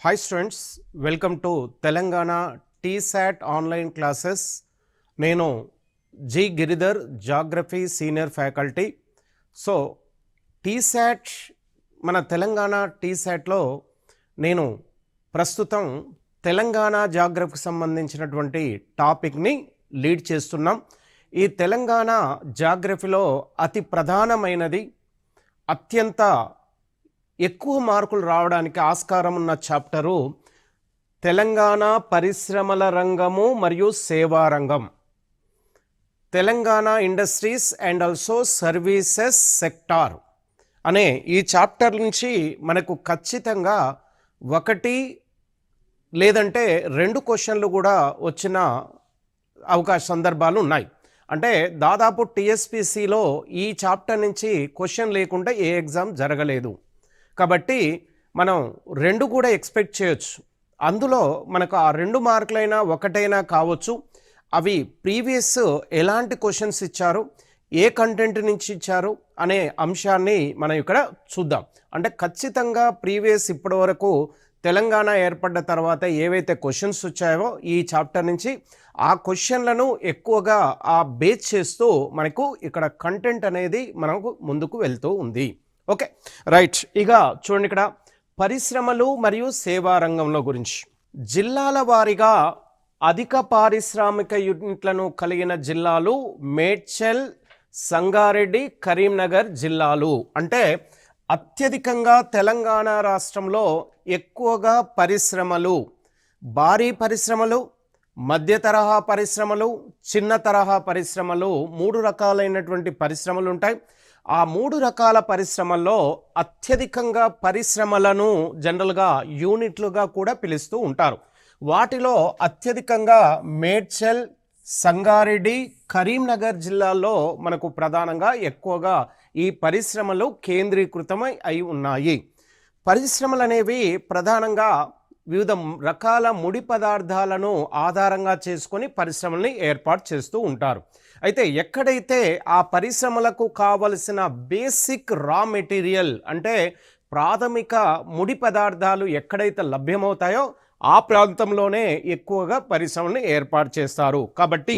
Hi students, welcome to Telangana TSAT online classes. నేను G Giridhar geography senior faculty. So T-SAT మన తెలంగాణ టీశాట్లో నేను ప్రస్తుతం తెలంగాణ జాగ్రఫీకి సంబంధించినటువంటి టాపిక్ని లీడ్ చేస్తున్నాం. ఈ తెలంగాణ జాగ్రఫీలో అతి ప్రధానమైనది అత్యంత ఎక్కువ మార్కులు రావడానికి ఆస్కారం ఉన్న చాప్టరు తెలంగాణ పరిశ్రమల రంగము మరియు సేవా రంగం, Telangana industries and also services sector అనే ఈ చాప్టర్ నుంచి మనకు ఖచ్చితంగా ఒకటి లేదంటే రెండు క్వశ్చన్లు కూడా వచ్చిన అవకాశ సందర్భాలు ఉన్నాయి. అంటే దాదాపు టీఎస్పీసీలో ఈ చాప్టర్ నుంచి క్వశ్చన్ లేకుండా ఏ ఎగ్జామ్ జరగలేదు. కాబట్టి మనం రెండు కూడా ఎక్స్పెక్ట్ చేయొచ్చు. అందులో మనకు ఆ 2 మార్కులైనా ఒకటైనా కావచ్చు. అవి ప్రీవియస్ ఎలాంటి క్వశ్చన్స్ ఇచ్చారు, ఏ కంటెంట్ నుంచి ఇచ్చారు అనే అంశాన్ని మనం ఇక్కడ చూద్దాం. అంటే ఖచ్చితంగా ప్రీవియస్ ఇప్పటివరకు తెలంగాణ ఏర్పడ్డ తర్వాత ఏవైతే క్వశ్చన్స్ వచ్చాయో ఈ చాప్టర్ నుంచి ఆ క్వశ్చన్లను ఎక్కువగా ఆ బేస్ చేస్తూ మనకు ఇక్కడ కంటెంట్ అనేది మనకు ముందుకు వెళ్తూ ఉంది. Okay right. ఇక చూడండి, ఇక్కడ పరిశ్రమలు మరియు సేవా రంగంలో గురించి జిల్లాల వారీగా అధిక పారిశ్రామిక యూనిట్లను కలిగిన జిల్లాలు మేడ్చల్, సంగారెడ్డి, కరీంనగర్ జిల్లాలు. అంటే అత్యధికంగా తెలంగాణ రాష్ట్రంలో ఎక్కువగా పరిశ్రమలు, భారీ పరిశ్రమలు, మధ్య తరహా పరిశ్రమలు, చిన్న తరహా పరిశ్రమలు, 3 రకాలైనటువంటి పరిశ్రమలు ఉంటాయి. ఆ 3 రకాల పరిశ్రమల్లో అత్యధికంగా పరిశ్రమలను జనరల్గా యూనిట్లుగా కూడా పిలుస్తూ ఉంటారు. వాటిలో అత్యధికంగా మేడ్చల్, సంగారెడ్డి, కరీంనగర్ జిల్లాల్లో మనకు ప్రధానంగా ఎక్కువగా ఈ పరిశ్రమలు కేంద్రీకృతమై అయి ఉన్నాయి. పరిశ్రమలు అనేవి ప్రధానంగా వివిధ రకాల ముడి పదార్థాలను ఆధారంగా చేసుకొని పరిశ్రమల్ని ఏర్పాటు చేస్తూ ఉంటారు. అయితే ఎక్కడైతే ఆ పరిశ్రమలకు కావలసిన బేసిక్ రా మెటీరియల్ అంటే ప్రాథమిక ముడి పదార్థాలు ఎక్కడైతే లభ్యమవుతాయో ఆ ప్రాంతంలోనే ఎక్కువగా పరిశ్రమలను ఏర్పాటు చేస్తారు. కాబట్టి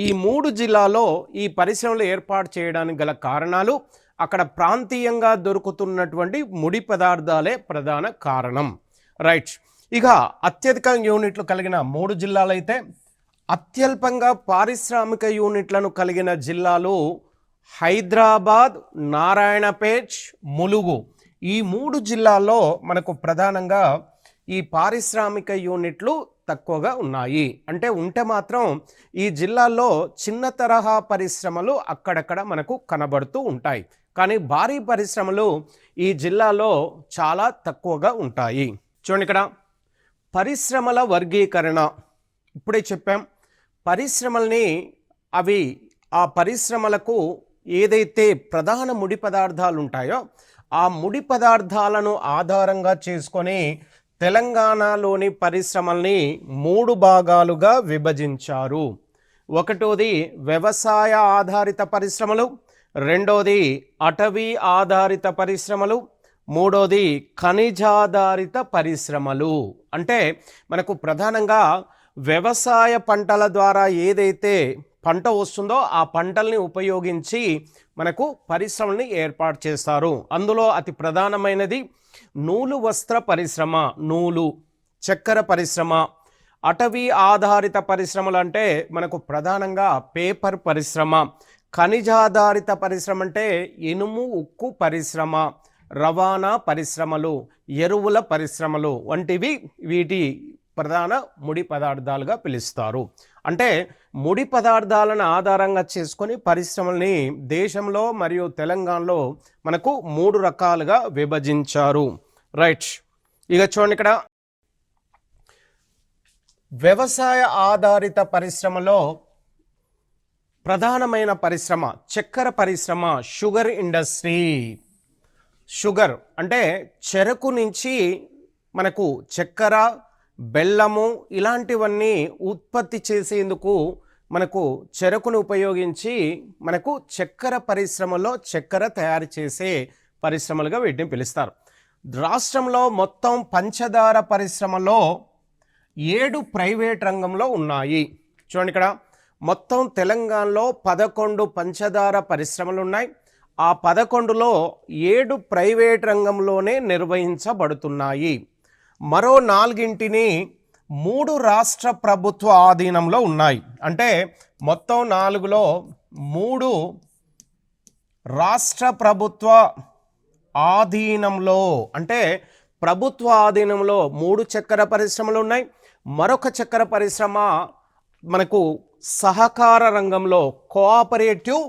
ఈ 3 జిల్లాలో ఈ పరిశ్రమలు ఏర్పాటు చేయడానికి గల కారణాలు అక్కడ ప్రాంతీయంగా దొరుకుతున్నటువంటి ముడి పదార్థాలే ప్రధాన కారణం. రైట్. ఇక అత్యధిక యూనిట్లు కలిగిన 3 జిల్లాలైతే అత్యల్పంగా పారిశ్రామిక యూనిట్లను కలిగిన జిల్లాలు హైదరాబాద్, నారాయణపేట్, ములుగు. ఈ 3 జిల్లాల్లో మనకు ప్రధానంగా ఈ పారిశ్రామిక యూనిట్లు తక్కువగా ఉన్నాయి. అంటే ఉంటే మాత్రం ఈ జిల్లాల్లో చిన్న తరహా పరిశ్రమలు అక్కడక్కడ మనకు కనబడుతూ ఉంటాయి. కానీ భారీ పరిశ్రమలు ఈ జిల్లాలో చాలా తక్కువగా ఉంటాయి. చూడండి, ఇక్కడ పరిశ్రమల వర్గీకరణ ఇప్పుడే చెప్పాం. పరిశ్రమల్ని అవి ఆ పరిశ్రమలకు ఏదైతే ప్రధాన ముడి పదార్థాలు ఉంటాయో ఆ ముడి పదార్థాలను ఆధారంగా చేసుకొని తెలంగాణలోని పరిశ్రమల్ని 3 భాగాలుగా విభజించారు. ఒకటోది వ్యవసాయ ఆధారిత పరిశ్రమలు, రెండోది అటవీ ఆధారిత పరిశ్రమలు, మూడోది ఖనిజాధారిత పరిశ్రమలు. అంటే మనకు ప్రధానంగా వ్యవసాయ పంటల ద్వారా ఏదైతే పంట వస్తుందో ఆ పంటల్ని ఉపయోగించి మనకు పరిశ్రమల్ని ఏర్పాటు చేస్తారు. అందులో అతి ప్రధానమైనది నూలు వస్త్ర పరిశ్రమ, నూలు, చక్కెర పరిశ్రమ. అటవీ ఆధారిత పరిశ్రమలు అంటే మనకు ప్రధానంగా పేపర్ పరిశ్రమ. ఖనిజాధారిత పరిశ్రమ అంటే ఇనుము, ఉక్కు పరిశ్రమ, రవాణా పరిశ్రమలు, ఎరువుల పరిశ్రమలు వంటివి వీటి ప్రధాన ముడి పదార్థాలుగా పిలుస్తారు. అంటే ముడి పదార్థాలను ఆధారంగా చేసుకొని పరిశ్రమల్ని దేశంలో మరియు తెలంగాణలో మనకు 3 రకాలుగా విభజించారు. రైట్. ఇక చూడండి, ఇక్కడ వ్యవసాయ ఆధారిత పరిశ్రమలో ప్రధానమైన పరిశ్రమ చక్కెర పరిశ్రమ, షుగర్ ఇండస్ట్రీ. షుగర్ అంటే చెరకు నుంచి మనకు చక్కెర, బెల్లము ఇలాంటివన్నీ ఉత్పత్తి చేసేందుకు మనకు చెరకును ఉపయోగించి మనకు చక్కెర పరిశ్రమలో చక్కెర తయారు చేసే పరిశ్రమలుగా వీటిని పిలుస్తారు. రాష్ట్రంలో మొత్తం పంచదార పరిశ్రమలో 7 ప్రైవేట్ రంగంలో ఉన్నాయి. చూడండి ఇక్కడ మొత్తం తెలంగాణలో 11 పంచదార పరిశ్రమలు ఉన్నాయి. ఆ 11లో 7 ప్రైవేట్ రంగంలోనే నిర్వహించబడుతున్నాయి. మరో 4ంటిని 3 రాష్ట్ర ప్రభుత్వ ఆధీనంలో ఉన్నాయి. అంటే మొత్తం 4లో 3 రాష్ట్ర ప్రభుత్వ ఆధీనంలో, అంటే ప్రభుత్వ ఆధీనంలో 3 చక్కెర పరిశ్రమలు ఉన్నాయి. మరొక చక్కెర పరిశ్రమ మనకు సహకార రంగంలో కోఆపరేటివ్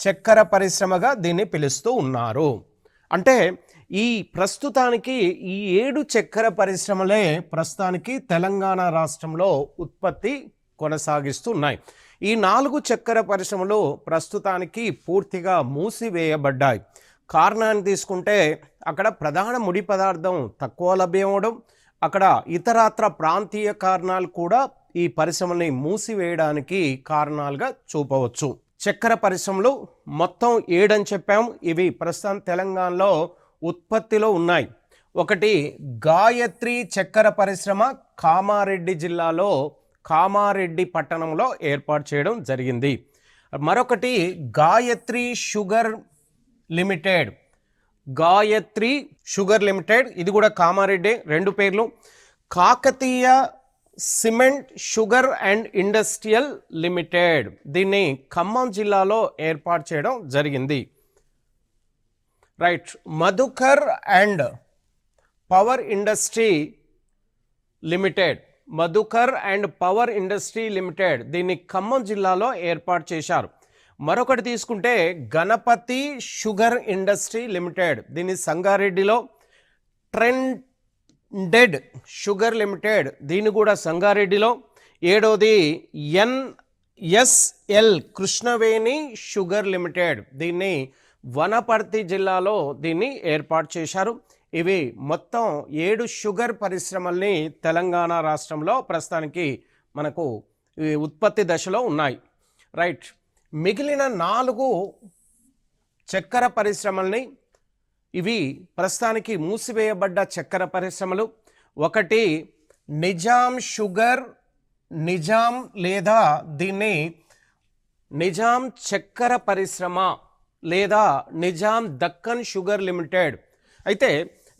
చక్కెర పరిశ్రమగా దీన్ని పిలుస్తూ ఉన్నారు. అంటే ఈ ప్రస్తుతానికి ఈ 7 చక్కెర పరిశ్రమలే ప్రస్తుతానికి తెలంగాణ రాష్ట్రంలో ఉత్పత్తి కొనసాగిస్తున్నాయి. ఈ 4 చక్కెర పరిశ్రమలు ప్రస్తుతానికి పూర్తిగా మూసివేయబడ్డాయి. కారణాన్ని తీసుకుంటే అక్కడ ప్రధాన ముడి పదార్థం తక్కువ లభ్యమవడం, అక్కడ ఇతరత్ర ప్రాంతీయ కారణాలు కూడా ఈ పరిశ్రమని మూసివేయడానికి కారణాలుగా చూపవచ్చు. చక్కెర పరిశ్రమలు మొత్తం 7 అని చెప్పాము. ఇవి ప్రస్తుతం తెలంగాణలో ఉత్పత్తిలో ఉన్నాయి. ఒకటి గాయత్రి చక్కెర పరిశ్రమ కామారెడ్డి జిల్లాలో కామారెడ్డి పట్టణంలో ఏర్పాటు చేయడం జరిగింది. మరొకటి Gayatri sugar limited, Gayatri sugar limited, ఇది కూడా కామారెడ్డి, 2 పేర్లు. Kakatiya cement sugar and industrial limited, దీన్ని ఖమ్మం జిల్లాలో ఏర్పాటు చేయడం జరిగింది. Right. Madhukar and power industry limited, Madhukar and power industry limited, దీన్ని ఖమ్మం జిల్లాలో ఏర్పాటు చేశారు. మరొకటి తీసుకుంటే గణపతి షుగర్ ఇండస్ట్రీ లిమిటెడ్, దీన్ని సంగారెడ్డిలో. ట్రెండెడ్ షుగర్ లిమిటెడ్, దీన్ని కూడా సంగారెడ్డిలో. 7వది ఎన్ఎస్ఎల్ కృష్ణవేణి షుగర్ లిమిటెడ్, దీన్ని వనపర్తి జిల్లాలో దీన్ని ఏర్పాటు చేశారు. ఇవి మొత్తం 7 షుగర్ పరిశ్రమల్ని తెలంగాణ రాష్ట్రంలో ప్రస్తుతానికి మనకు ఉత్పత్తి దశలో ఉన్నాయి. రైట్. మిగిలిన 4 చక్కెర పరిశ్రమల్ని, ఇవి ప్రస్తుతానికి మూసివేయబడ్డ చక్కెర పరిశ్రమలు. ఒకటి నిజాం షుగర్, నిజాం లేదా దీన్ని నిజాం చక్కెర పరిశ్రమ లేదా నిజాం దక్కన్ షుగర్ లిమిటెడ్. అయితే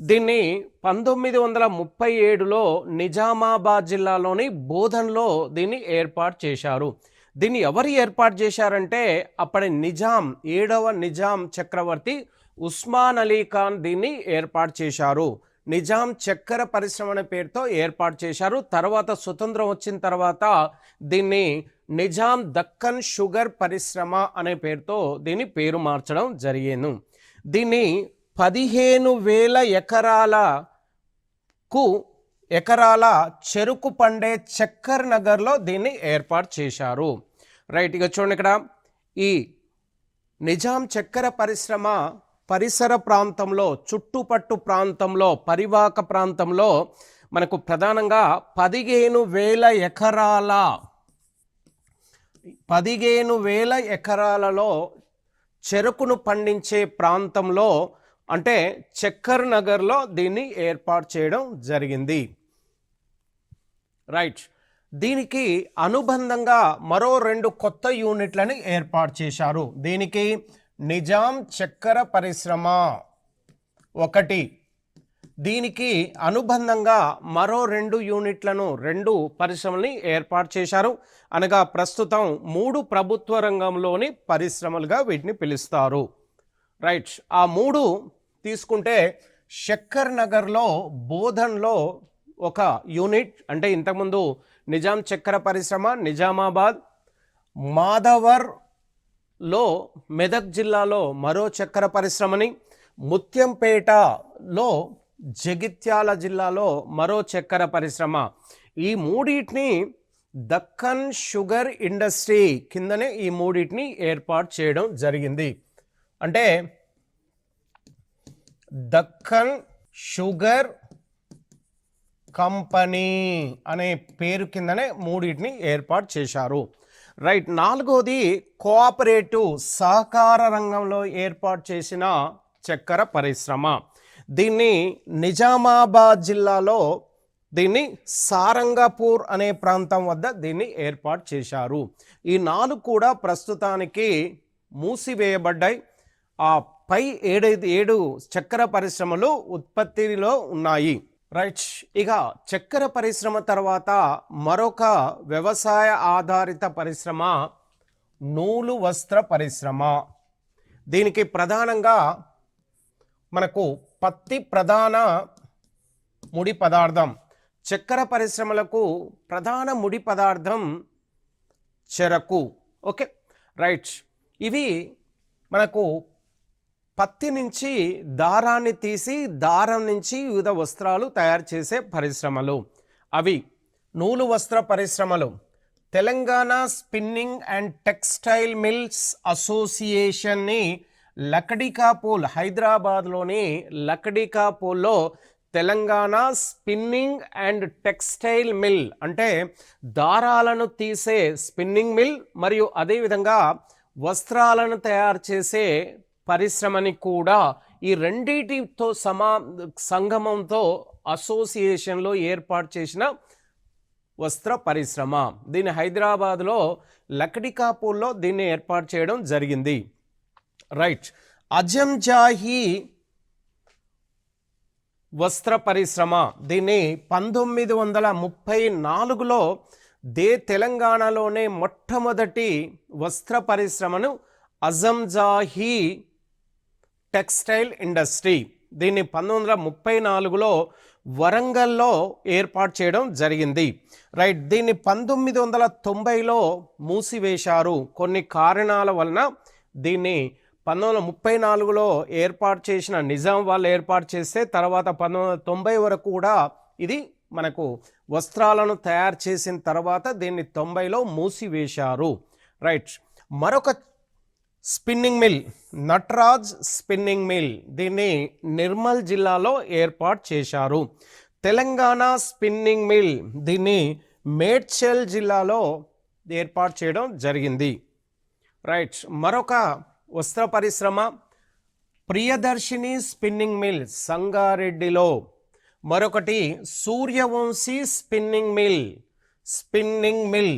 దీన్ని 1937లో నిజామాబాద్ జిల్లాలోని బోధన్లో దీన్ని ఏర్పాటు చేశారు. దీన్ని ఎవరు ఏర్పాటు చేశారంటే అప్పటి నిజాం 7వ నిజాం చక్రవర్తి ఉస్మాన్ అలీ ఖాన్ దీన్ని ఏర్పాటు చేశారు. నిజాం చక్కెర పరిశ్రమ అనే పేరుతో ఏర్పాటు చేశారు. తర్వాత స్వతంత్రం వచ్చిన తర్వాత దీన్ని నిజాం దక్కన్ షుగర్ పరిశ్రమ అనే పేరుతో దీన్ని పేరు మార్చడం జరిగేను. దీన్ని 15,000 ఎకరాల చెరుకు పండే చక్కర్ నగర్లో దీన్ని ఏర్పాటు చేశారు. రైట్. ఇక చూడండి, ఇక్కడ ఈ నిజాం చక్కెర పరిశ్రమ పరిసర ప్రాంతంలో, చుట్టుపట్టు ప్రాంతంలో, పరివాహక ప్రాంతంలో మనకు ప్రధానంగా 15,000 ఎకరాలలో చెరుకును పండించే ప్రాంతంలో, అంటే చక్కర్ నగర్లో దీన్ని ఏర్పాటు చేయడం జరిగింది. రైట్. దీనికి అనుబంధంగా మరో 2 కొత్త యూనిట్లని ఏర్పాటు చేశారు. దీనికి నిజాం చక్కెర పరిశ్రమ ఒకటి, దీనికి అనుబంధంగా మరో 2 యూనిట్లను, 2 పరిశ్రమల్ని ఏర్పాటు చేశారు. అనగా ప్రస్తుతం 3 ప్రభుత్వ రంగంలోని పరిశ్రమలుగా వీటిని పిలుస్తారు. రైట్. ఆ 3 తీసుకుంటే శక్కర్ నగర్లో బోధన్లో ఒక యూనిట్, అంటే ఇంతకుముందు నిజాం చక్కెర పరిశ్రమ నిజామాబాద్, మాధవర్లో మెదక్ జిల్లాలో మరో చక్కెర పరిశ్రమని, ముత్యంపేటలో జగిత్యాల జిల్లాలో మరో చక్కెర పరిశ్రమ, ఈ 3టిని దక్కన్ షుగర్ ఇండస్ట్రీ కిందనే ఈ 3టిని ఏర్పాటు చేయడం జరిగింది. అంటే దక్కన్ షుగర్ కంపెనీ అనే పేరు కిందనే 3టిని ఏర్పాటు చేశారు. రైట్. 4వది కోఆపరేటివ్ సహకార రంగంలో ఏర్పాటు చేసిన చక్కెర పరిశ్రమ. దీన్ని నిజామాబాద్ జిల్లాలో దీన్ని సారంగపూర్ అనే ప్రాంతం వద్ద దీన్ని ఏర్పాటు చేశారు. ఈ 4 కూడా ప్రస్తుతానికి మూసివేయబడ్డాయి. ఆ పై 7 చక్కెర పరిశ్రమలు ఉత్పత్తిలో ఉన్నాయి. రైట్, ఇక చక్కెర పరిశ్రమ తర్వాత మరొక వ్యవసాయ ఆధారిత పరిశ్రమ నూలు వస్త్ర పరిశ్రమ. దీనికి ప్రధానంగా మనకు పత్తి ప్రధాన ముడి పదార్థం. చక్కెర పరిశ్రమలకు ప్రధాన ముడి పదార్థం చెరకు. Okay, right. ఇవి మనకు పత్తి నుంచి దారాన్ని తీసి దారం నుంచి వివిధ వస్త్రాలు తయారు చేసే పరిశ్రమలు. అవి నూలు వస్త్ర పరిశ్రమలు. Telangana spinning and textile mills అసోసియేషన్ని లకడికాపూల్, హైదరాబాద్లోని లకడికాపూల్లో Telangana spinning and textile mill అంటే దారాలను తీసే స్పిన్నింగ్ మిల్ మరియు అదేవిధంగా వస్త్రాలను తయారు చేసే పరిశ్రమని కూడా ఈ రెండింటితో సంగమంతో అసోసియేషన్లో ఏర్పాటు చేసిన వస్త్ర పరిశ్రమ. దీన్ని హైదరాబాద్లో లకడికాపూల్లో దీన్ని ఏర్పాటు చేయడం జరిగింది. రైట్, అజంజాహి వస్త్ర పరిశ్రమ. దీన్ని 1934లో తెలంగాణలోనే మొట్టమొదటి వస్త్ర పరిశ్రమను అజంజాహి టెక్స్టైల్ ఇండస్ట్రీ, దీన్ని 1934లో వరంగల్లో ఏర్పాటు చేయడం జరిగింది. రైట్, దీన్ని 1990లో మూసివేశారు. కొన్ని కారణాల వలన దీన్ని 1934లో ఏర్పాటు చేసిన నిజాం వాళ్ళు ఏర్పాటు చేస్తే తర్వాత 1990 వరకు కూడా ఇది మనకు వస్త్రాలను తయారు చేసిన తర్వాత దీన్ని 90లో మూసివేశారు. రైట్, మరొక spinning mill Nataraj spinning mill, దీన్ని నిర్మల్ జిల్లాలో ఏర్పాటు చేశారు. తెలంగాణ స్పిన్నింగ్ మిల్, దీన్ని మేడ్చల్ జిల్లాలో ఏర్పాటు చేయడం జరిగింది. రైట్, మరొక వస్త్ర పరిశ్రమ ప్రియదర్శిని స్పిన్నింగ్ మిల్ సంగారెడ్డిలో. మరొకటి సూర్యవంశీ స్పిన్నింగ్ మిల్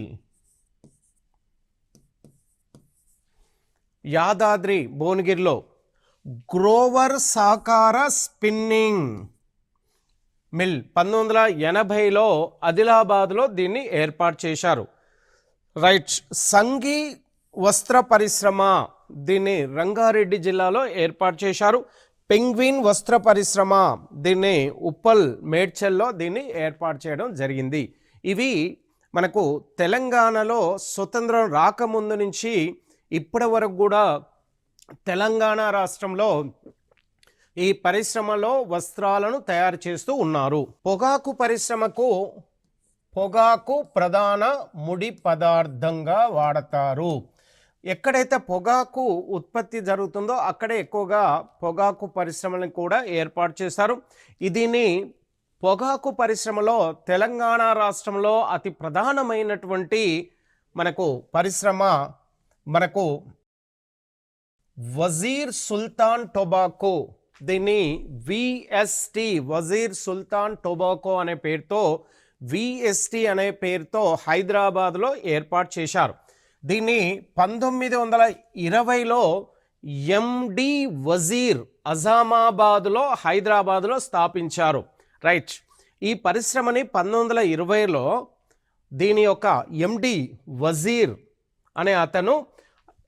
యాదాద్రి భువనగిరిలో. గ్రోవర్ సాకార స్పిన్నింగ్ మిల్ 1980లో ఆదిలాబాద్లో దీన్ని ఏర్పాటు చేశారు. రైట్, సంఘీ వస్త్ర పరిశ్రమ, దీన్ని రంగారెడ్డి జిల్లాలో ఏర్పాటు చేశారు. పెంగ్విన్ వస్త్ర పరిశ్రమ, దీన్ని ఉప్పల్ మేడ్చల్లో దీన్ని ఏర్పాటు చేయడం జరిగింది. ఇవి మనకు తెలంగాణలో స్వతంత్రం రాకముందు నుంచి ఇప్పటి వరకు కూడా తెలంగాణ రాష్ట్రంలో ఈ పరిశ్రమలో వస్త్రాలను తయారు చేస్తూ ఉన్నారు. పొగాకు పరిశ్రమకు పొగాకు ప్రధాన ముడి పదార్థంగా వాడతారు. ఎక్కడైతే పొగాకు ఉత్పత్తి జరుగుతుందో అక్కడే ఎక్కువగా పొగాకు పరిశ్రమలను కూడా ఏర్పాటు చేశారు. దీన్ని పొగాకు పరిశ్రమలో తెలంగాణ రాష్ట్రంలో అతి ప్రధానమైనటువంటి మనకు పరిశ్రమ మనకు వజీర్ సుల్తాన్ టొబాకో, దీన్ని విఎస్టి వజీర్ సుల్తాన్ టొబాకో అనే పేరుతో విఎస్టి అనే పేరుతో హైదరాబాద్లో ఏర్పాటు చేశారు. దీన్ని 1920లో ఎండి వజీర్ అజామాబాద్లో హైదరాబాద్లో స్థాపించారు. రైట్, ఈ పరిశ్రమని 1920లో దీని యొక్క ఎండి వజీర్ అనే అతను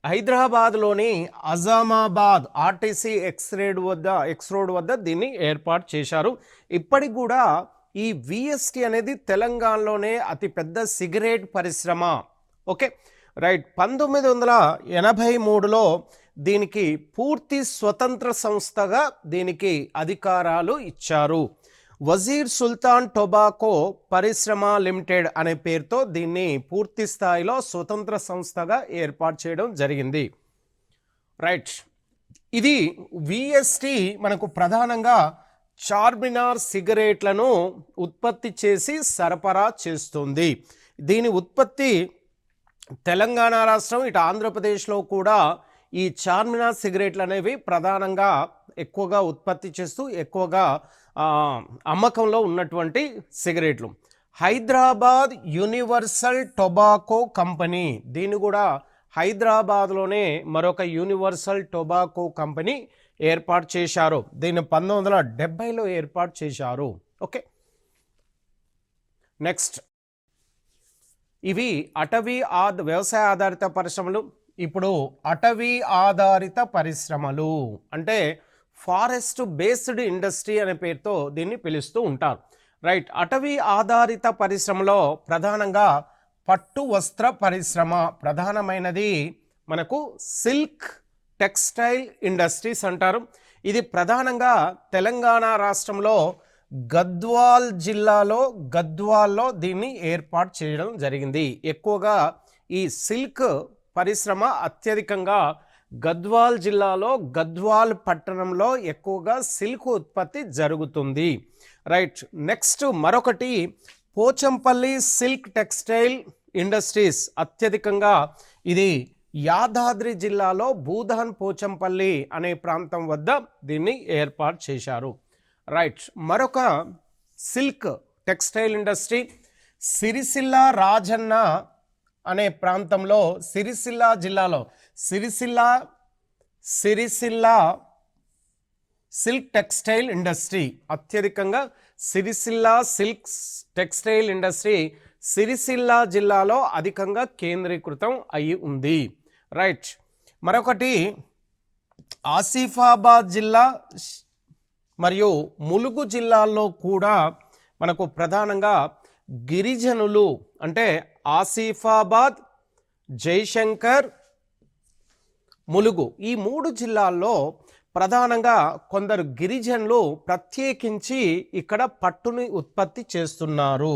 హైదరాబాద్లోని అజామాబాద్ ఆర్టీసీ ఎక్స్ రోడ్ వద్ద దీన్ని ఏర్పాటు చేశారు. ఇప్పటికి కూడా ఈ విఎస్టి అనేది తెలంగాణలోనే అతిపెద్ద సిగరెట్ పరిశ్రమ. ఓకే, రైట్, 1983లో దీనికి పూర్తి స్వతంత్ర సంస్థగా దీనికి అధికారాలు ఇచ్చారు. వజీర్ సుల్తాన్ టొబాకో పరిశ్రమ లిమిటెడ్ అనే పేరుతో దీన్ని పూర్తి స్థాయిలో స్వతంత్ర సంస్థగా ఏర్పాటు చేయడం జరిగింది. రైట్, ఇది విఎస్టి మనకు ప్రధానంగా చార్మినార్ సిగరెట్లను ఉత్పత్తి చేసి సరఫరా చేస్తుంది. దీని ఉత్పత్తి తెలంగాణ రాష్ట్రం ఇటు ఆంధ్రప్రదేశ్లో కూడా ఈ చార్మినార్ సిగరెట్లు అనేవి ప్రధానంగా ఎక్కువగా ఉత్పత్తి చేస్తూ ఎక్కువగా అమ్మకంలో ఉన్నటువంటి సిగరెట్లు. హైదరాబాద్ యూనివర్సల్ టొబాకో కంపెనీ, దీన్ని కూడా హైదరాబాద్లోనే మరొక యూనివర్సల్ టొబాకో కంపెనీ ఏర్పాటు చేశారు. దీన్ని 1970లో ఏర్పాటు చేశారు. ఓకే, నెక్స్ట్ ఇవి అటవీ వ్యవసాయ ఆధారిత పరిశ్రమలు. ఇప్పుడు అటవీ ఆధారిత పరిశ్రమలు అంటే ఫారెస్ట్ బేస్డ్ ఇండస్ట్రీ అనే పేరుతో దీన్ని పిలుస్తూ ఉంటారు. రైట్, అటవీ ఆధారిత పరిశ్రమలో ప్రధానంగా పట్టు వస్త్ర పరిశ్రమ ప్రధానమైనది. మనకు సిల్క్ టెక్స్టైల్ ఇండస్ట్రీస్ అంటారు. ఇది ప్రధానంగా తెలంగాణ రాష్ట్రంలో గద్వాల్లో దీన్ని ఏర్పాటు చేయడం జరిగింది. ఎక్కువగా ఈ సిల్క్ పరిశ్రమ అత్యధికంగా గద్వాల్ జిల్లాలో గద్వాల్ పట్టణంలో ఎక్కువగా సిల్క్ ఉత్పత్తి జరుగుతుంది. రైట్, నెక్స్ట్ మరొకటి పోచంపల్లి సిల్క్ టెక్స్టైల్ ఇండస్ట్రీస్. అత్యధికంగా ఇది యాదాద్రి జిల్లాలో భూదాన్ పోచంపల్లి అనే ప్రాంతం వద్ద దీన్ని ఏర్పాటు చేశారు. రైట్, మరొక silk textile industry Sircilla Rajanna అనే ప్రాంతంలో సిరిసిల్ల జిల్లాలో సిరిసిల్ల సిల్క్ టెక్స్టైల్ ఇండస్ట్రీ. అత్యధికంగా Sircilla silk textile industry Sircilla జిల్లాలో అధికంగా కేంద్రీకృతం అయి ఉంది. రైట్, మరొకటి ఆసిఫాబాద్ జిల్లా మరియు ములుగు జిల్లాల్లో కూడా మనకు ప్రధానంగా గిరిజనులు అంటే ఆసిఫాబాద్, జయశంకర్, ములుగు ఈ 3 జిల్లాల్లో ప్రధానంగా కొందరు గిరిజనులు ప్రత్యేకించి ఇక్కడ పట్టుని ఉత్పత్తి చేస్తున్నారు.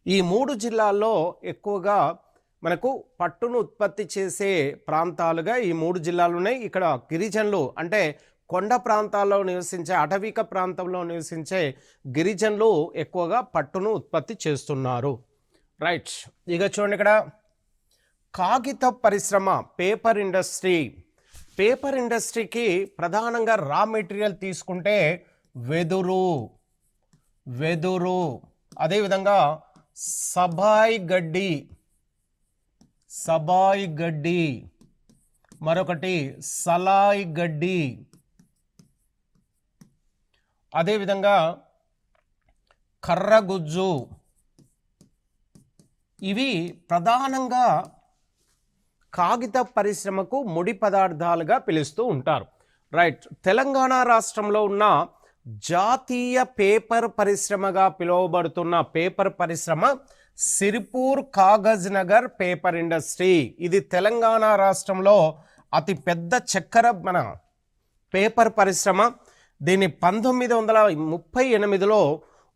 ఈ 3 జిల్లాల్లో ఎక్కువగా మనకు పట్టును ఉత్పత్తి చేసే ప్రాంతాలుగా ఈ 3 జిల్లాలు ఉన్నాయి. ఇక్కడ గిరిజనులు అంటే కొండ ప్రాంతాల్లో నివసించే అటవిక ప్రాంతంలో నివసించే గిరిజనులు ఎక్కువగా పట్టును ఉత్పత్తి చేస్తున్నారు. రైట్, ఇక చూడండి ఇక్కడ కాగిత పరిశ్రమ పేపర్ ఇండస్ట్రీ. పేపర్ ఇండస్ట్రీకి ప్రధానంగా రా మెటీరియల్ తీసుకుంటే వెదురు అదేవిధంగా సబాయి గడ్డి, మరొకటి సలాయి గడ్డి, అదేవిధంగా కర్రగుజ్జు. ఇవి ప్రధానంగా కాగిత పరిశ్రమకు ముడి పదార్థాలుగా పిలుస్తూ ఉంటారు. రైట్, తెలంగాణ రాష్ట్రంలో ఉన్న జాతీయ పేపర్ పరిశ్రమగా పిలువబడుతున్న పేపర్ పరిశ్రమ సిరిపూర్ కాగజ్ నగర్ పేపర్ ఇండస్ట్రీ. ఇది తెలంగాణ రాష్ట్రంలో అతి పెద్ద చక్కెర పేపర్ పరిశ్రమ. దీన్ని 1938లో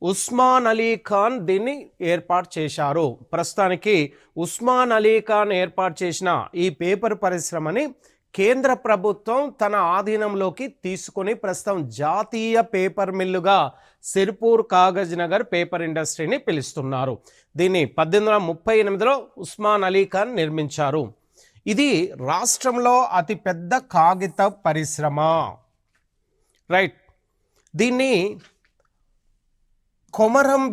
ఉస్మాన్ అలీ ఖాన్ దీన్ని ఏర్పాటు చేశారు. ప్రస్తుతానికి ఉస్మాన్ అలీ ఖాన్ ఏర్పాటు చేసిన ఈ పేపర్ పరిశ్రమని కేంద్ర ప్రభుత్వం తన ఆధీనంలోకి తీసుకొని ప్రస్తుతం జాతీయ పేపర్ మిల్లుగా సిరిపూర్ కాగజ్ నగర్ పేపర్ ఇండస్ట్రీని పిలుస్తున్నారు. దీన్ని 1838లో ఉస్మాన్ అలీ ఖాన్ నిర్మించారు. ఇది రాష్ట్రంలో అతిపెద్ద కాగిత పరిశ్రమ. రైట్, దీన్ని కొమరం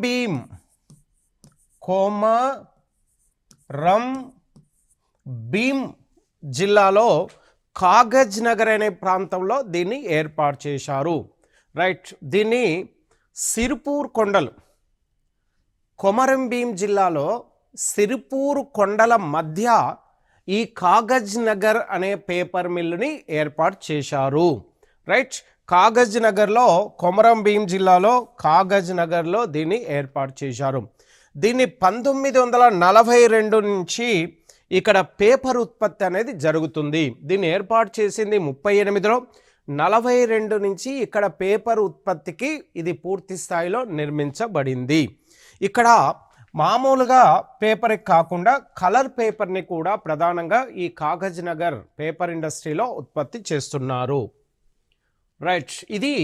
భీం జిల్లాలో కాగజ్ నగర్ అనే ప్రాంతంలో దీన్ని ఏర్పాటు చేశారు. రైట్, దీన్ని సిరిపూర్ కొండలు కొమరం భీం జిల్లాలో సిరిపూర్ కొండల మధ్య ఈ కాగజ్ నగర్ అనే పేపర్ మిల్లుని ఏర్పాటు చేశారు. రైట్, కాగజ్ నగర్లో కొమరం భీం జిల్లాలో కాగజ్ నగర్లో దీన్ని ఏర్పాటు చేశారు. దీన్ని 1942 నుంచి ఇక్కడ పేపర్ ఉత్పత్తి అనేది జరుగుతుంది. దీన్ని ఏర్పాటు చేసింది 38లో, 42 నుంచి ఇక్కడ పేపర్ ఉత్పత్తికి ఇది పూర్తి స్థాయిలో నిర్మించబడింది. ఇక్కడ మామూలుగా పేపర్ కాకుండా కలర్ పేపర్ని కూడా ప్రధానంగా ఈ కాగజ్ నగర్ పేపర్ ఇండస్ట్రీలో ఉత్పత్తి చేస్తున్నారు. రైట్, ఇది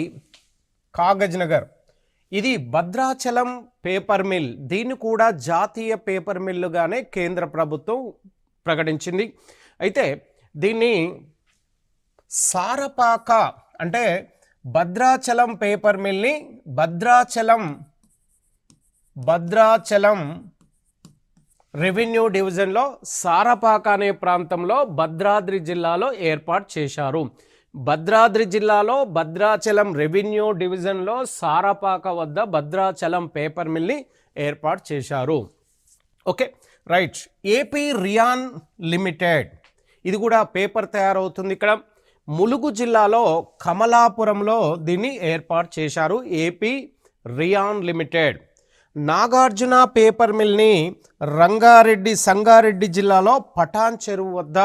కాగజ్ నగర్. ఇది భద్రాచలం పేపర్ మిల్. దీన్ని కూడా జాతీయ పేపర్ మిల్లుగానే కేంద్ర ప్రభుత్వం ప్రకటించింది. అయితే దీన్ని సారపాక అంటే భద్రాచలం పేపర్ మిల్ని భద్రాచలం రెవెన్యూ డివిజన్లో సారపాక అనే ప్రాంతంలో భద్రాద్రి జిల్లాలో ఏర్పాటు చేశారు. భద్రాద్రి జిల్లాలో భద్రాచలం రెవెన్యూ డివిజన్లో సారపాక వద్ద భద్రాచలం పేపర్ మిల్ని ఏర్పాటు చేశారు. Okay right. AP rayon limited, ఇది కూడా పేపర్ తయారవుతుంది ఇక్కడ. ములుగు జిల్లాలో కమలాపురంలో దీన్ని ఏర్పాటు చేశారు. AP rayon limited. Nagarjuna paper మిల్ని సంగారెడ్డి జిల్లాలో పటాన్ చెరువు వద్ద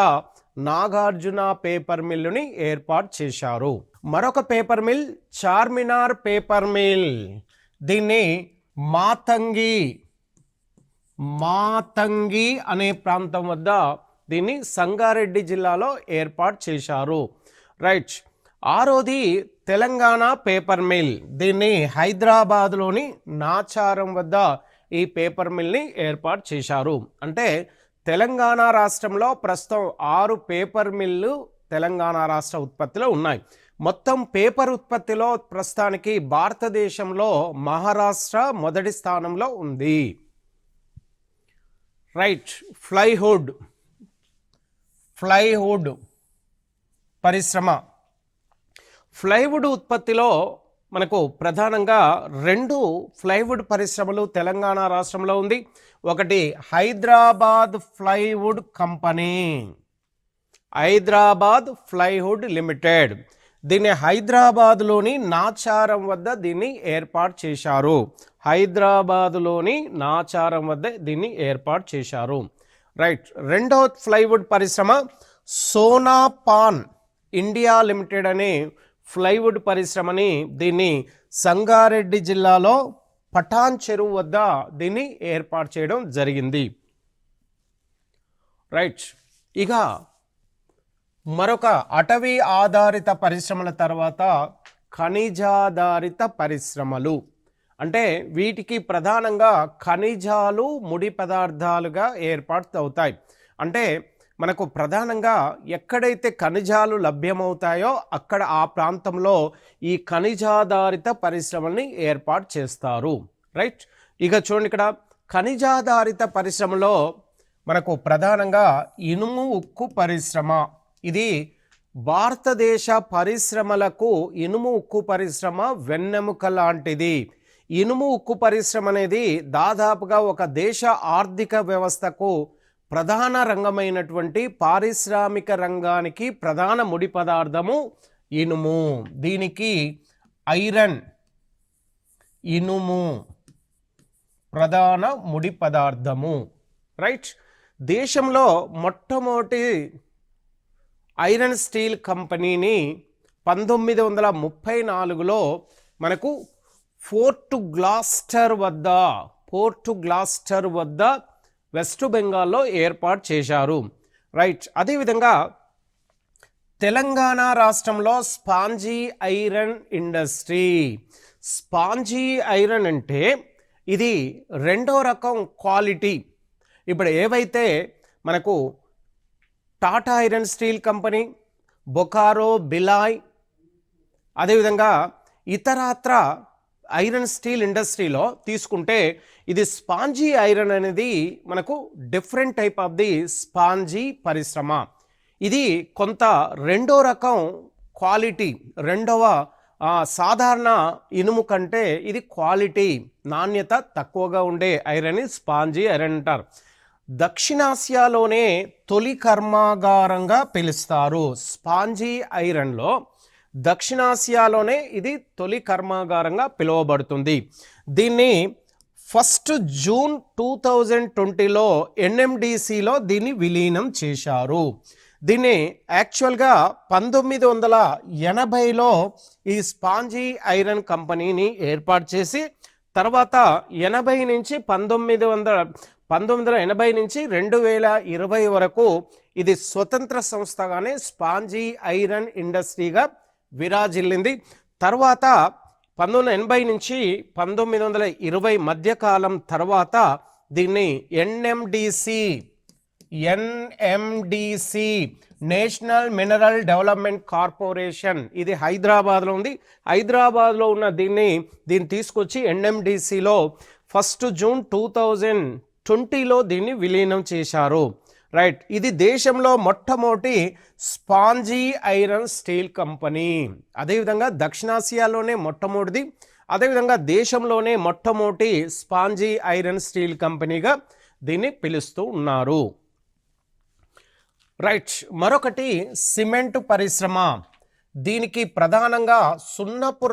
నాగార్జున పేపర్ మిల్లుని ఏర్పాటు చేశారు. మరొక paper mill Charminar paper mill, దీన్ని మాతంగి అనే ప్రాంతం వద్ద దీన్ని సంగారెడ్డి జిల్లాలో ఏర్పాటు చేశారు. రైట్. ఆరోది తెలంగాణ పేపర్ మిల్, దీన్ని హైదరాబాద్లోని నాచారం వద్ద ఈ పేపర్ మిల్ని ఏర్పాటు చేశారు. అంటే తెలంగాణ రాష్ట్రంలో ప్రస్తుతం 6 పేపర్ మిల్లు తెలంగాణ రాష్ట్ర ఉత్పత్తిలో ఉన్నాయి. మొత్తం పేపర్ ఉత్పత్తిలో ప్రస్తుతానికి భారతదేశంలో మహారాష్ట్ర మొదటి స్థానంలో ఉంది. రైట్. ఫ్లైవుడ్ పరిశ్రమ. ఫ్లైవుడ్ ఉత్పత్తిలో మనకు ప్రధానంగా 2 ఫ్లైవుడ్ పరిశ్రమలు తెలంగాణ రాష్ట్రంలో ఉంది. ఒకటి Hyderabad plywood company, Hyderabad plywood limited. దీన్ని హైదరాబాద్లోని నాచారం వద్ద దీన్ని ఏర్పాటు చేశారు. హైదరాబాద్లోని నాచారం వద్ద దీన్ని ఏర్పాటు చేశారు. రైట్. రెండవ ఫ్లైవుడ్ పరిశ్రమ సోనాపాన్ ఇండియా లిమిటెడ్ అనే ఫ్లైవుడ్ పరిశ్రమని దీన్ని సంగారెడ్డి జిల్లాలో పటాన్ చెరువు వద్ద దీన్ని ఏర్పాటు చేయడం జరిగింది. రైట్. ఇక మరొక అటవీ ఆధారిత పరిశ్రమల తర్వాత ఖనిజాధారిత పరిశ్రమలు, అంటే వీటికి ప్రధానంగా ఖనిజాలు ముడి పదార్థాలుగా ఏర్పాటు అవుతాయి. అంటే మనకు ప్రధానంగా ఎక్కడైతే ఖనిజాలు లభ్యమవుతాయో అక్కడ ఆ ప్రాంతంలో ఈ ఖనిజాధారిత పరిశ్రమల్ని ఏర్పాటు చేస్తారు. రైట్. ఇక చూడండి, ఇక్కడ ఖనిజాధారిత పరిశ్రమలో మనకు ప్రధానంగా ఇనుము ఉక్కు పరిశ్రమ. ఇది భారతదేశ పరిశ్రమలకు ఇనుము ఉక్కు పరిశ్రమ వెన్నెముక లాంటిది. ఇనుము ఉక్కు పరిశ్రమ అనేది దాదాపుగా ఒక దేశ ఆర్థిక వ్యవస్థకు ప్రధాన రంగమైనటువంటి పారిశ్రామిక రంగానికి ప్రధాన ముడి పదార్థము ఇనుము. దీనికి ఐరన్, ఇనుము ప్రధాన ముడి పదార్థము. రైట్. దేశంలో మొట్టమొదటి ఐరన్ స్టీల్ కంపెనీని 1934లో మనకు పోర్ట్ గ్లాస్టర్ వద్ద వెస్ట్ బెంగాల్లో ఏర్పాటు చేశారు. రైట్. అదేవిధంగా తెలంగాణ రాష్ట్రంలో spongy iron industry. Spongy iron అంటే ఇది 2వ రకం క్వాలిటీ. ఇప్పుడు ఏవైతే మనకు Tata iron steel company, Bokaro, Bhilai, అదేవిధంగా ఇతరత్ర ఐరన్ స్టీల్ ఇండస్ట్రీలో తీసుకుంటే ఇది స్పాంజీ ఐరన్ అనేది మనకు different type of the spongy పరిశ్రమ. ఇది కొంత 2వ రకం క్వాలిటీ, 2వ సాధారణ ఇనుము కంటే ఇది క్వాలిటీ నాణ్యత తక్కువగా ఉండే ఐరన్ స్పాంజీ ఐరన్ అంటారు. దక్షిణాసియాలోనే తొలి కర్మాగారంగా పిలుస్తారు. స్పాంజీ ఐరన్లో దక్షిణాసియాలోనే ఇది తొలి కర్మాగారంగా పిలువబడుతుంది. దీన్ని 1 జూన్ 2020లో ఎన్ఎండిసిలో దీన్ని విలీనం చేశారు. దీన్ని యాక్చువల్గా 1980లో ఈ స్పాంజీ ఐరన్ కంపెనీని ఏర్పాటు చేసి తర్వాత 1980 నుంచి 2020 వరకు ఇది స్వతంత్ర సంస్థగానే స్పాంజీ ఐరన్ ఇండస్ట్రీగా విరాజిల్లింది. తర్వాత 1980 నుంచి 1920 మధ్యకాలం తర్వాత దీన్ని NMDC NMDC, national mineral development corporation. ఇది హైదరాబాద్లో ఉంది. హైదరాబాద్లో ఉన్న దీన్ని తీసుకొచ్చి ఎన్ఎండిసిలో 1 జూన్ 2020లో దీన్ని విలీనం చేశారు. రైట్. ఇది దేశంలో మొట్టమొదటి స్పాంజీ ఐరన్ స్టీల్ కంపెనీ. అదేవిధంగా దక్షిణాసియాలోనే మొట్టమొదటిది, అదేవిధంగా దేశంలోనే మొట్టమొదటి స్పాంజీ ఐరన్ స్టీల్ కంపెనీగా దీన్ని పిలుస్తూ ఉన్నారు. రైట్. మరొకటి సిమెంట్ పరిశ్రమ. దీనికి ప్రధానంగా సున్నపు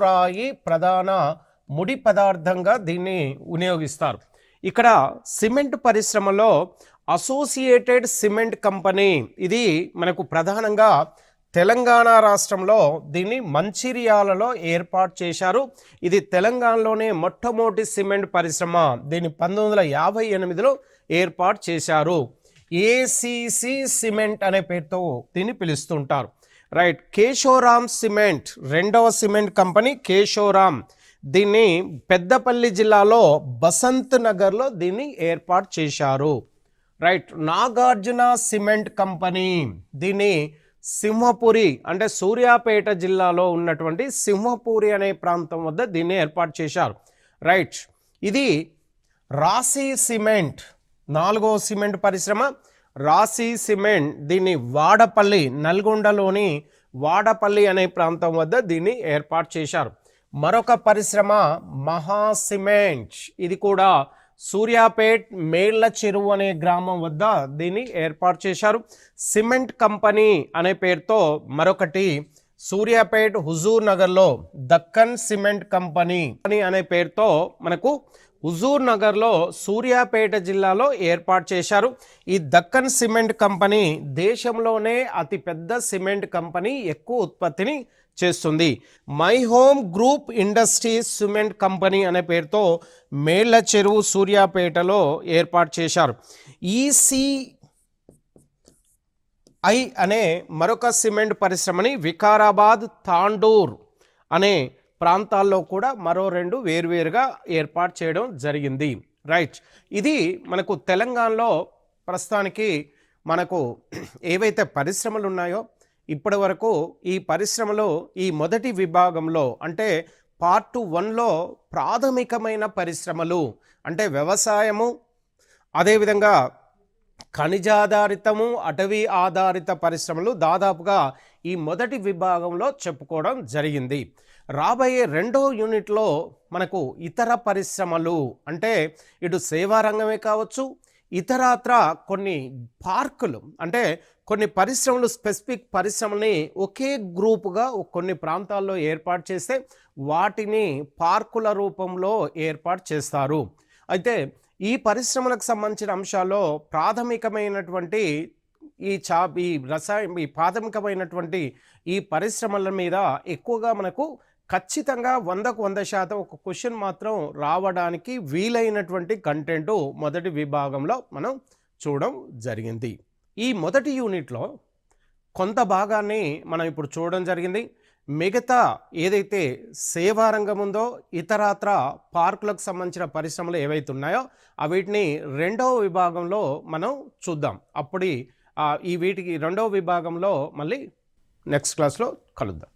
రాయి ప్రధాన ముడి పదార్థంగా దీన్ని వినియోగిస్తారు. ఇక్కడ సిమెంట్ పరిశ్రమలో అసోసియేటెడ్ సిమెంట్ కంపెనీ, ఇది మనకు ప్రధానంగా తెలంగాణ రాష్ట్రంలో దీన్ని మంచిర్యాలలో ఏర్పాటు చేశారు. ఇది తెలంగాణలోనే మొట్టమొదటి సిమెంట్ పరిశ్రమ. దీన్ని 1958లో ఏర్పాటు చేశారు. ఏసీసీ సిమెంట్ అనే పేరుతో దీన్ని పిలుస్తుంటారు. రైట్. కేశోరామ్ సిమెంట్ రెండవ సిమెంట్ కంపెనీ కేశోరామ్. దీన్ని పెద్దపల్లి జిల్లాలో బసంత్ నగర్లో దీన్ని ఏర్పాటు చేశారు. రైట్. నాగార్జున సిమెంట్ కంపెనీ, దీన్ని సింహపురి అంటే సూర్యాపేట జిల్లాలో ఉన్నటువంటి సింహపురి అనే ప్రాంతం వద్ద దీన్ని ఏర్పాటు చేశారు. రైట్. ఇది రాశి సిమెంట్, నాలుగో సిమెంట్ పరిశ్రమ రాశి సిమెంట్. దీన్ని వాడపల్లి, నల్గొండలోని వాడపల్లి అనే ప్రాంతం వద్ద దీన్ని ఏర్పాటు చేశారు. మరొక పరిశ్రమ మహా సిమెంట్. ఇది కూడా సూర్యాపేట్ మేళ్ల చెరువు అనే గ్రామం వద్ద దీన్ని ఏర్పాటు చేశారు. సిమెంట్ కంపెనీ అనే పేరుతో మరొకటి సూర్యాపేట్ హుజూర్ నగర్లో దక్కన్ సిమెంట్ కంపెనీ అనే పేరుతో మనకు హుజూర్ నగర్లో సూర్యాపేట జిల్లాలో ఏర్పాటు చేశారు. ఈ దక్కన్ సిమెంట్ కంపెనీ దేశంలోనే అతిపెద్ద సిమెంట్ కంపెనీ, ఎక్కువ ఉత్పత్తిని చేస్తుంది. My home group industries cement company అనే పేరుతో మేళ్ల చెరువు సూర్యాపేటలో ఏర్పాటు చేశారు. ఈసీఐ అనే మరొక సిమెంట్ పరిశ్రమని వికారాబాద్, తాండూర్ అనే ప్రాంతాల్లో కూడా మరో 2 వేర్వేరుగా ఏర్పాటు చేయడం జరిగింది. రైట్. ఇది మనకు తెలంగాణలో ప్రస్తుతానికి మనకు ఏవైతే పరిశ్రమలు ఉన్నాయో ఇప్పటి వరకు ఈ పరిశ్రమలో ఈ మొదటి విభాగంలో అంటే పార్ట్ 1లో ప్రాథమికమైన పరిశ్రమలు అంటే వ్యవసాయము, అదేవిధంగా ఖనిజాధారితము, అటవీ ఆధారిత పరిశ్రమలు దాదాపుగా ఈ మొదటి విభాగంలో చెప్పుకోవడం జరిగింది. రాబోయే 2వ యూనిట్లో మనకు ఇతర పరిశ్రమలు అంటే ఇటు సేవా రంగమే కావచ్చు, ఇతరత్ర కొన్ని పార్కులు అంటే కొన్ని పరిశ్రమలు, స్పెసిఫిక్ పరిశ్రమల్ని ఒకే గ్రూపుగా కొన్ని ప్రాంతాల్లో ఏర్పాటు చేస్తే వాటిని పార్కుల రూపంలో ఏర్పాటు చేస్తారు. అయితే ఈ పరిశ్రమలకు సంబంధించిన అంశాల్లో ప్రాథమికమైనటువంటి ఈ ప్రాథమికమైనటువంటి ఈ పరిశ్రమల మీద ఎక్కువగా మనకు ఖచ్చితంగా 100కు 100% ఒక క్వశ్చన్ మాత్రం రావడానికి వీలైనటువంటి కంటెంట్ మొదటి విభాగంలో మనం చూడడం జరిగింది. ఈ మొదటి యూనిట్లో కొంత భాగాన్ని మనం ఇప్పుడు చూడడం జరిగింది. మిగతా ఏదైతే సేవా రంగం ఉందో ఇతరత్ర పార్కులకు సంబంధించిన పరిశ్రమలు ఏవైతే ఉన్నాయో వీటిని 2వ విభాగంలో మనం చూద్దాం. అప్పుడు వీటికి 2వ విభాగంలో మళ్ళీ నెక్స్ట్ క్లాస్లో కలుద్దాం.